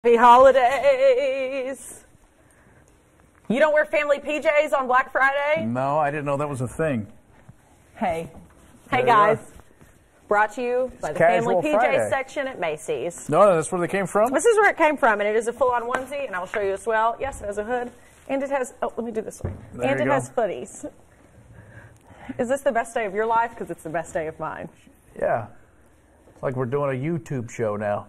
Happy holidays. You don't wear family PJs on Black Friday? No, I didn't know that was a thing. Hey There you guys. are. Brought to you by the Casual Family PJ Friday. section at Macy's. No, that's where they came from? This is where it came from, and it is a full-on onesie, and I will show you as well. Yes, it has a hood, and it has, let me do this one. There And you it go. has footies. Is this the best day of your life? Because it's the best day of mine. Yeah. It's like we're doing a YouTube show now.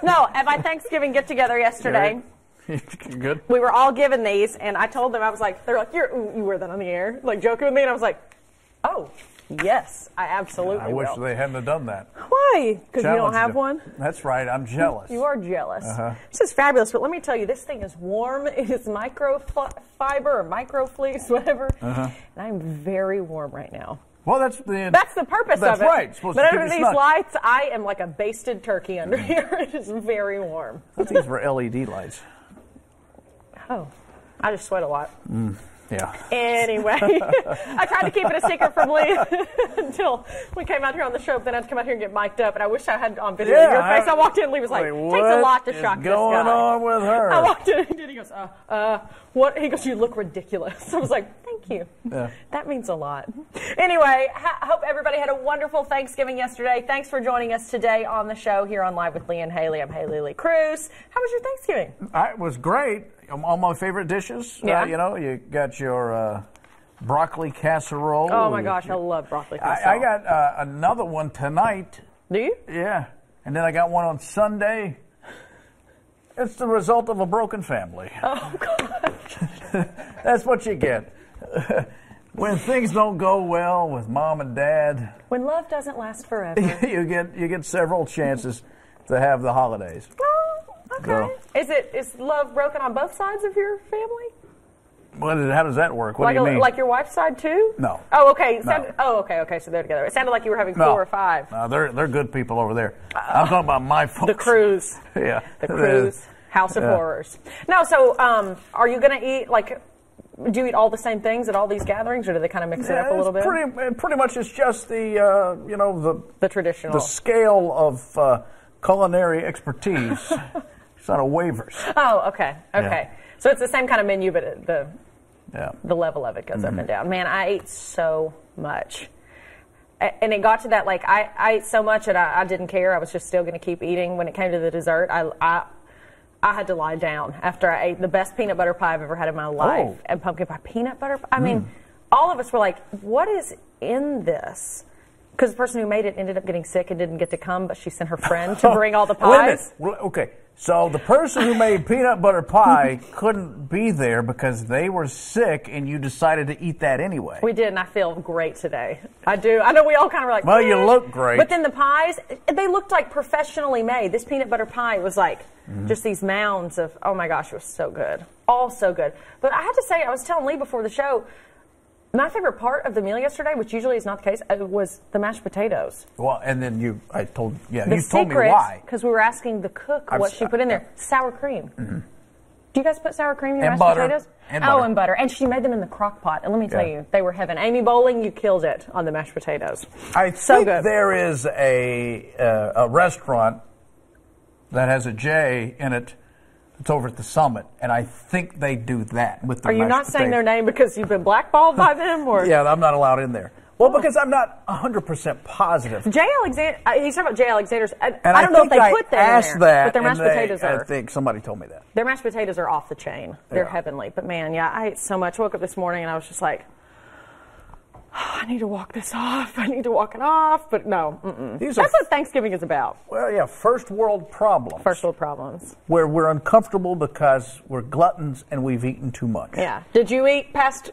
No, at my Thanksgiving get-together yesterday, Good? we were all given these, and I told them, I was like, they're like, you wear that on the air, like joking with me, and I was like, oh, yes, I absolutely I wish will. they hadn't have done that. Why? Because you don't Challenged have them. one? That's right. I'm jealous. You are jealous. Uh-huh. This is fabulous, but let me tell you, this thing is warm. It is microfiber or microfleece, whatever, and I'm very warm right now. Well, that's the purpose That's of it. right. It's supposed But to keep under you these snug. lights, I am like a basted turkey under here. It is very warm. These were LED lights. Oh, I just sweat a lot. Yeah. Anyway, I tried to keep it a secret from Lee until we came out here on the show, but then I had to come out here and get mic'd up, and I wish I had on video your face. I walked in, Lee was like, takes a lot to shock this guy. What's going on with her? I walked in, and he goes, what? He goes, you look ridiculous. I was like, thank you. Yeah. That means a lot. Anyway, hope everybody had a wonderful Thanksgiving yesterday. Thanks for joining us today on the show here on Live with Lee and Hayley. I'm Hayley Lee Cruz. How was your Thanksgiving? It was great. All my favorite dishes. Yeah. You got your broccoli casserole. Oh my gosh, I love broccoli casserole. I got another one tonight. Do you? Yeah. And then I got one on Sunday. It's the result of a broken family. Oh, gosh. That's what you get. When things don't go well with mom and dad, When love doesn't last forever. you get several chances to have the holidays. Oh, okay. So- Is love broken on both sides of your family? How does that work? What do you mean? Like your wife's side too? No. Oh, okay. No. Okay. So they're together. It sounded like you were having No. 4 or 5. No, they're good people over there. I'm talking about my folks. The Cruz. Yeah. The Cruz. House of Horrors. No, so are you going to eat, do you eat all the same things at all these gatherings, or do they kind of mix it up a little bit? Pretty much it's just The traditional. the scale of culinary expertise. It's on a waivers. Oh, okay. Yeah. So it's the same kind of menu, but Yeah. the level of it goes up and down. Man, I ate so much. And it got to that, I ate so much that I didn't care. I was just still going to keep eating. When it came to the dessert, I had to lie down after I ate the best peanut butter pie I've ever had in my life. Oh. And pumpkin pie. Peanut butter pie? I mean, all of us were like, what is in this? Because the person who made it ended up getting sick and didn't get to come, but she sent her friend to bring all the Wait a minute. pies. Well, okay. So the person who made peanut butter pie couldn't be there because they were sick, and you decided to eat that anyway. We did, and I feel great today. I do. I know we all kind of were like, Well, you "Eh." look great. But then the pies, they looked like professionally made. This peanut butter pie was like just these mounds of, oh my gosh, it was so good. All so good. But I had to say, I was telling Lee before the show, my favorite part of the meal yesterday, which usually is not the case, was the mashed potatoes. Well, and then you told me Secret, why. because we were asking the cook what she put in there. Sour cream. Do you guys put sour cream in your And mashed butter. potatoes? And Oh, butter. and butter. And she made them in the crock pot. And let me tell Yeah. you, they were heaven. Amy Bowling, you killed it on the mashed potatoes. I So think good. there is a restaurant that has a J in it. It's over at the Summit, and I think they do that with the Are you mashed not saying their potatoes. name because you've been blackballed by them? Or Yeah, I'm not allowed in there. Well, because I'm not 100% positive. Jay Alexander, he's talking about Jay Alexander's. And I don't know if think they I put them asked in there, that, but their and mashed potatoes I are. think somebody told me that. Their mashed potatoes are off the chain. They're Yeah. heavenly. But man, yeah, I ate so much. I woke up this morning and I was just like, oh, I need to walk this off. I need to walk it off. But no, These that's are, what Thanksgiving is about. well, yeah, first world problems. First world problems. Where we're uncomfortable because we're gluttons and we've eaten too much. Yeah. Did you eat past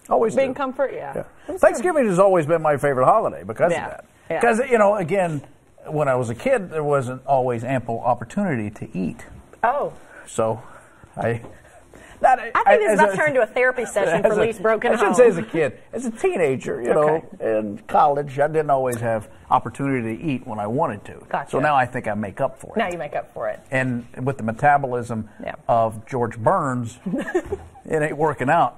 Always being do. comfort? Yeah. Yeah. It was Thanksgiving has always been my favorite holiday because Yeah. of that. Yeah. Because, again, when I was a kid, there wasn't always ample opportunity to eat. good. Oh. So, I I think this is about to turn into a therapy session for Lee's broken I home. shouldn't say as a kid. As a teenager, Okay. in college, I didn't always have opportunity to eat when I wanted to. Gotcha. So now I think I make up for it. Now you make up for it. And with the metabolism Yeah. of George Burns, it ain't working out.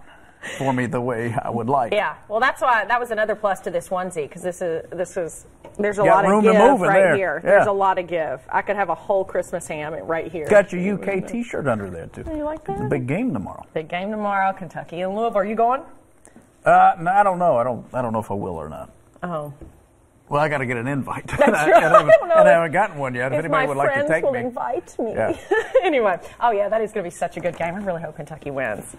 for me the way I would like. Yeah, well, that's why that was another plus to this onesie, because there's a Got lot room of to give move in right there. here. Yeah. There's a lot of give. I could have a whole Christmas ham right here. Got your UK T-shirt under there too. You like that? It's a big game tomorrow. Big game tomorrow, Kentucky and Louisville. Are you going? No, I don't know. I don't know if I will or not. Oh. Well, I got to get an invite. That's right. I haven't gotten one yet. If anybody would like to take will me. invite me. Yeah. Anyway, oh yeah, that is going to be such a good game. I really hope Kentucky wins.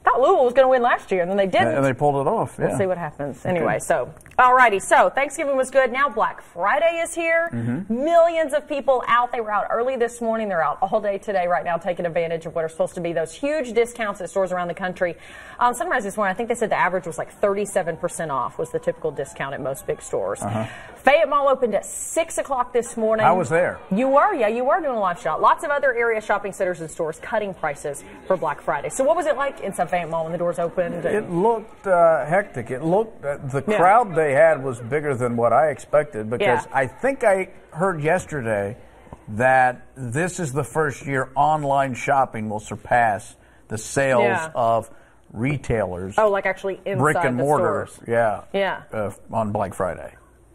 Thought Louisville was going to win last year, and then they didn't. And they pulled it off. Yeah. We'll see what happens. Anyway, so, alrighty. So, Thanksgiving was good. Now Black Friday is here. Mm-hmm. Millions of people out. They were out early this morning. They're out all day today right now taking advantage of what are supposed to be those huge discounts at stores around the country. On Sunrise this morning, I think they said the average was like 37% off was the typical discount at most big stores. Fayette Mall opened at 6 o'clock this morning. I was there. You were? Yeah, you were doing a live shop. Lots of other area shopping centers and stores cutting prices for Black Friday. So what was it like inside Fayette Mall when the doors opened? It looked hectic. It looked the crowd they had was bigger than what I expected, because I think I heard yesterday that this is the first year online shopping will surpass the sales of retailers. Oh, like actually inside brick and the mortar. stores. Yeah. On Black Friday.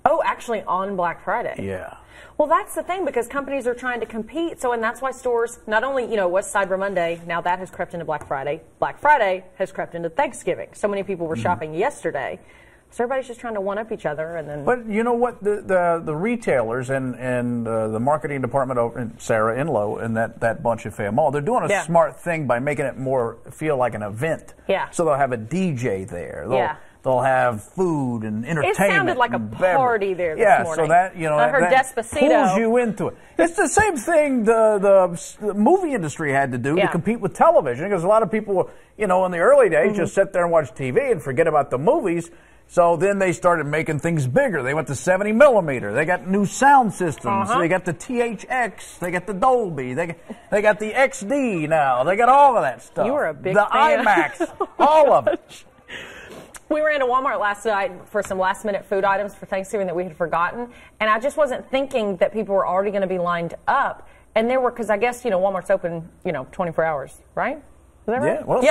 Oh, actually on Black Friday. Yeah. Well, that's the thing, because companies are trying to compete. So, and that's why stores, not only, was Cyber Monday, now that has crept into Black Friday. Black Friday has crept into Thanksgiving. So many people were shopping yesterday. So everybody's just trying to one-up each other. And then. But you know what? The retailers and the marketing department over in Sarah Inlow and that bunch at Fayette Mall, they're doing a smart thing by making it more feel like an event. Yeah. So they'll have a DJ there. They'll have food and entertainment. It sounded like a party there this morning. So that, I heard that Despacito. pulls you into it. It's the same thing the movie industry had to do to compete with television, because a lot of people, in the early days just sit there and watch TV and forget about the movies. So then they started making things bigger. They went to 70 millimeter. They got new sound systems. They got the THX. They got the Dolby. They got the XD now. They got all of that stuff. You were a big fan. The IMAX. All of it. We were into Walmart last night for some last-minute food items for Thanksgiving that we had forgotten, and I just wasn't thinking that people were already going to be lined up. And there were, because I guess, Walmart's open, 24 hours, right? Is that right? Yeah, well,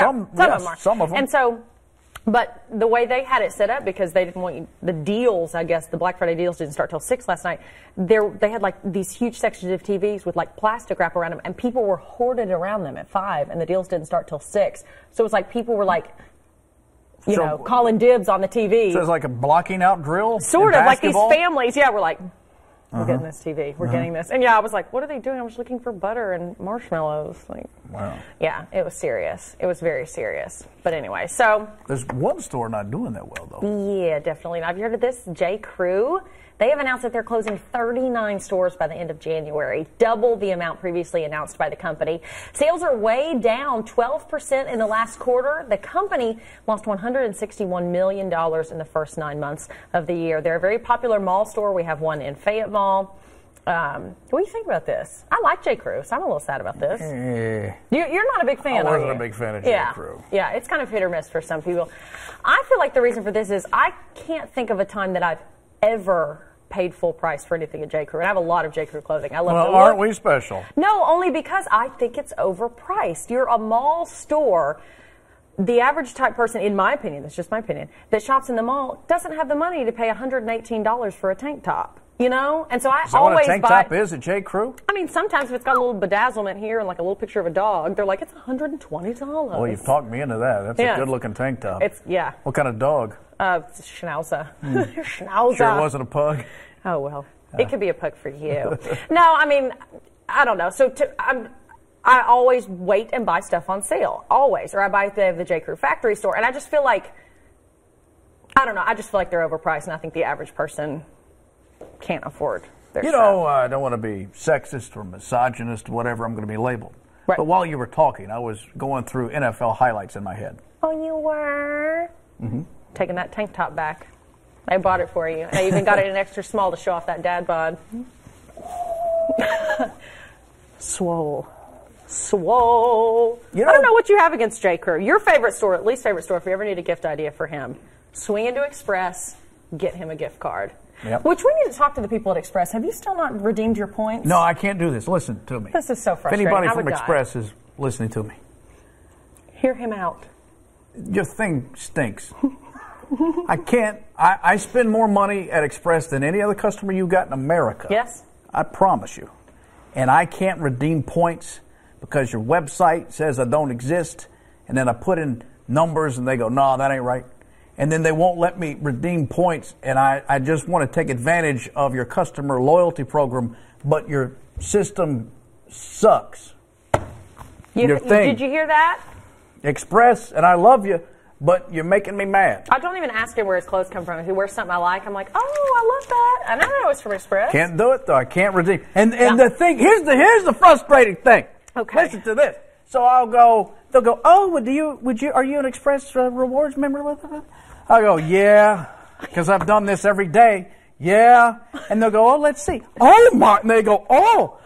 some of them. And so, but the way they had it set up, because they didn't want the deals, I guess, the Black Friday deals didn't start till 6 last night. They had like these huge sections of TVs with like plastic wrap around them, and people were hoarded around them at 5, and the deals didn't start till 6. So it was like people were like, calling dibs on the TV. So it's like a blocking out drill? Sort of, like these families. Yeah, we're like, we're getting this TV. We're getting this. And I was like, what are they doing? I was looking for butter and marshmallows. Like, wow. Yeah, it was serious. It was very serious. But anyway, so. There's one store not doing that well, though. Yeah, definitely not. Have you heard of this? J. Crew. They have announced that they're closing 39 stores by the end of January, double the amount previously announced by the company. Sales are way down 12% in the last quarter. The company lost $161 million in the first 9 months of the year. They're a very popular mall store. We have one in Fayette Mall. What do you think about this? I like J. Crew, so I'm a little sad about this. You're not a big fan, I are you? wasn't a big fan of J. Crew. Yeah, it's kind of hit or miss for some people. I feel like the reason for this is I can't think of a time that I've ever paid full price for anything at J. Crew. And I have a lot of J. Crew clothing. I love it. Well, aren't we special? No, only because I think it's overpriced. You're a mall store. The average type person, in my opinion, that's just my opinion, that shops in the mall doesn't have the money to pay $118 for a tank top. And so I is that always what a tank top is at J. Crew? I mean, sometimes if it's got a little bedazzlement here and like a little picture of a dog, they're like, it's $120. Well, you've talked me into that. That's a good-looking tank top. What kind of dog? Schnauzer. Schnauzer. Sure it wasn't a pug? Oh, well. It could be a pug for you. No, I mean, I don't know. So I always wait and buy stuff on sale. Always. Or I buy at the J. Crew factory store. And I just feel like, I don't know, I just feel like they're overpriced. And I think the average person can't afford their stuff. I don't want to be sexist or misogynist, whatever I'm going to be labeled. Right. But while you were talking, I was going through NFL highlights in my head. Oh, you were? Mm-hmm. Taking that tank top back. I bought it for you. I even got it in extra small to show off that dad bod. Swole. I don't know what you have against J. Crew. Your favorite store, least favorite store, if you ever need a gift idea for him, swing into Express, get him a gift card. Yep. Which we need to talk to the people at Express. Have you still not redeemed your points? No, I can't do this. Listen to me. This is so frustrating. If anybody from Express is listening to me. Hear him out. your thing stinks. I can't. I spend more money at Express than any other customer you got in America. Yes. I promise you. And I can't redeem points because your website says I don't exist. And then I put in numbers and they go, no, that ain't right. And then they won't let me redeem points. And I just want to take advantage of your customer loyalty program, but your system sucks. Your thing. Did you hear that? Express, and I love you, but you're making me mad. I don't even ask him where his clothes come from. If he wears something I like, I'm like, oh, I love that. I never know it's from Express. Can't do it, though. I can't redeem. And the thing, here's the frustrating thing. Okay. Listen to this. So I'll go, they'll go, oh, are you an Express Rewards member? I'll go, yeah, because I've done this every day. Yeah. And they'll go, oh, let's see. Oh, my. And they go, oh,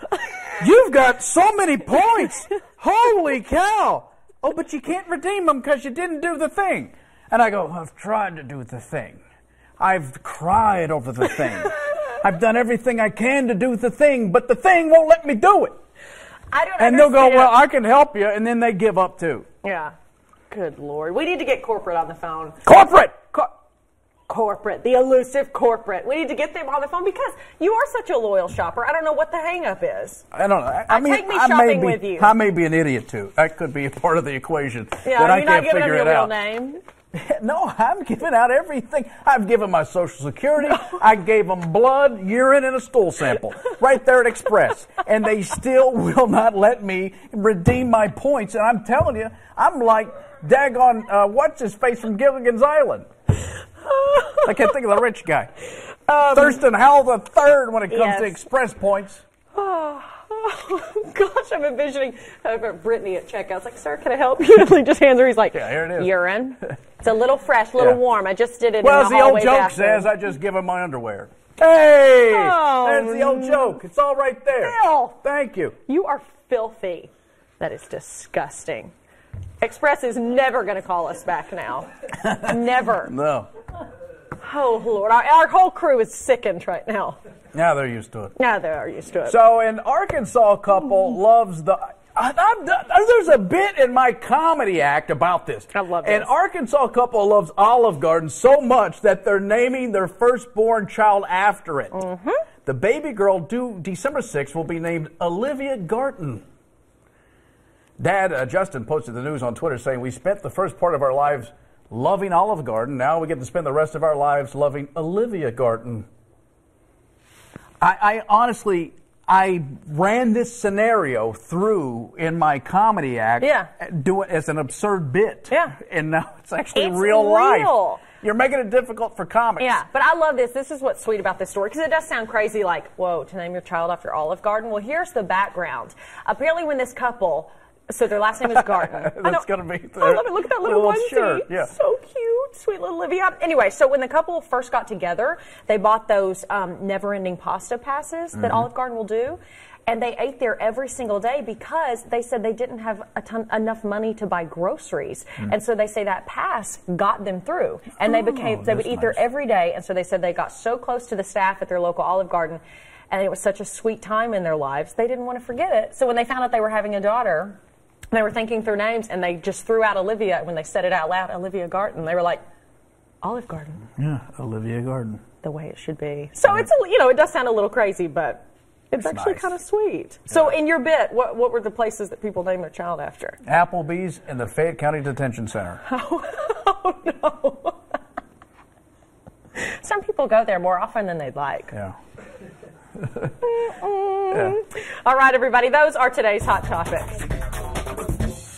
you've got so many points. Holy cow. Oh, but you can't redeem them because you didn't do the thing. And I go, I've tried to do the thing. I've cried over the thing. I've done everything I can to do the thing, but the thing won't let me do it. I don't and they'll go, well, I can help you, and then they give up too. Yeah. Good Lord. We need to get corporate on the phone. Corporate! Corporate. The elusive corporate. We need to get them on the phone because you are such a loyal shopper. I don't know what the hang-up is. I don't know. I mean, take me shopping with you. I may be an idiot, too. That could be a part of the equation. Yeah, that you're not giving them your real name. No, I'm giving out everything. I've given my Social Security. I gave them blood, urine, and a stool sample right there at Express. And they still will not let me redeem my points. And I'm telling you, I'm like daggone, what's-his-face from Gilligan's Island. I can't think of the rich guy. Thurston Howell III when it comes to Express points. Oh, gosh, I'm envisioning Brittany at checkout. It's like, sir, can I help you? And he just hands her. He's like, yeah, here it is. Urine. It's a little fresh, a little warm. I just did it. Well, in as the the old hallway joke bathroom. says, I just give him my underwear. Hey, oh, there's the old joke. It's all right there. Phil. Thank you. You are filthy. That is disgusting. Express is never going to call us back now. Never. No. Oh, Lord. Our whole crew is sickened right now. Now they're used to it. Now they're used to it. So an Arkansas couple loves the... there's a bit in my comedy act about this. I love this. An Arkansas couple loves Olive Garden so much that they're naming their firstborn child after it. Mm-hmm. The baby girl due December 6th will be named Olivia Garten. Dad, Justin, posted the news on Twitter saying, we spent the first part of our lives loving Olive Garden. Now we get to spend the rest of our lives loving Olivia Garten. I honestly, I ran this scenario through in my comedy act. Yeah. Do it as an absurd bit. Yeah. And now it's actually real life. You're making it difficult for comics. Yeah, but I love this. This is what's sweet about this story, because it does sound crazy, like, whoa, to name your child after Olive Garden. Well, here's the background. Apparently when this couple... So their last name is Garten. That's going to be... I love it. Look at that little onesie. Shirt. Yeah. So cute. Sweet little Olivia. Anyway, so when the couple first got together, they bought those never-ending pasta passes that Olive Garden will do. And they ate there every single day because they said they didn't have enough money to buy groceries. And so they say that pass got them through. And they would eat there every day. And so they said they got so close to the staff at their local Olive Garden, and it was such a sweet time in their lives, they didn't want to forget it. So when they found out they were having a daughter... They were thinking through names, and they just threw out Olivia. When they said it out loud, Olivia Garten, they were like, Olive Garden. Yeah, Olivia Garden. The way it should be. So it's, it does sound a little crazy, but it's actually kind of sweet. Yeah. So in your bit, what were the places that people named their child after? Applebee's and the Fayette County Detention Center. Oh no. Some people go there more often than they'd like. Yeah. Yeah. All right, everybody, those are today's Hot Topics.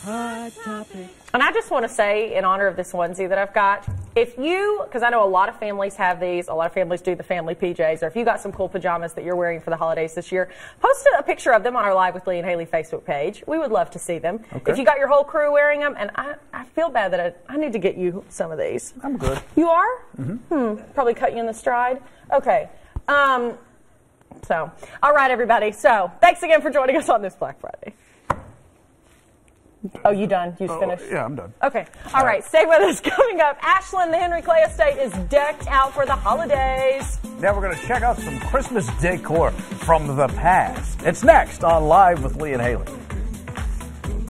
Hot Topic. And I just want to say, in honor of this onesie that I've got, if you, because I know a lot of families have these, a lot of families do the family PJs, or if you got some cool pajamas that you're wearing for the holidays this year, post a picture of them on our Live with Lee and Hayley Facebook page. We would love to see them. Okay. If you got your whole crew wearing them, and I feel bad that I need to get you some of these. I'm good. You are? Mm-hmm. Probably cut you in the stride. Okay. So, all right, everybody. So, thanks again for joining us on this Black Friday. Oh, you done? You finished? Yeah, I'm done. Okay. All right. Stay with us. Coming up, Ashland, the Henry Clay Estate is decked out for the holidays. Now we're going to check out some Christmas decor from the past. It's next on Live with Lee and Hayley.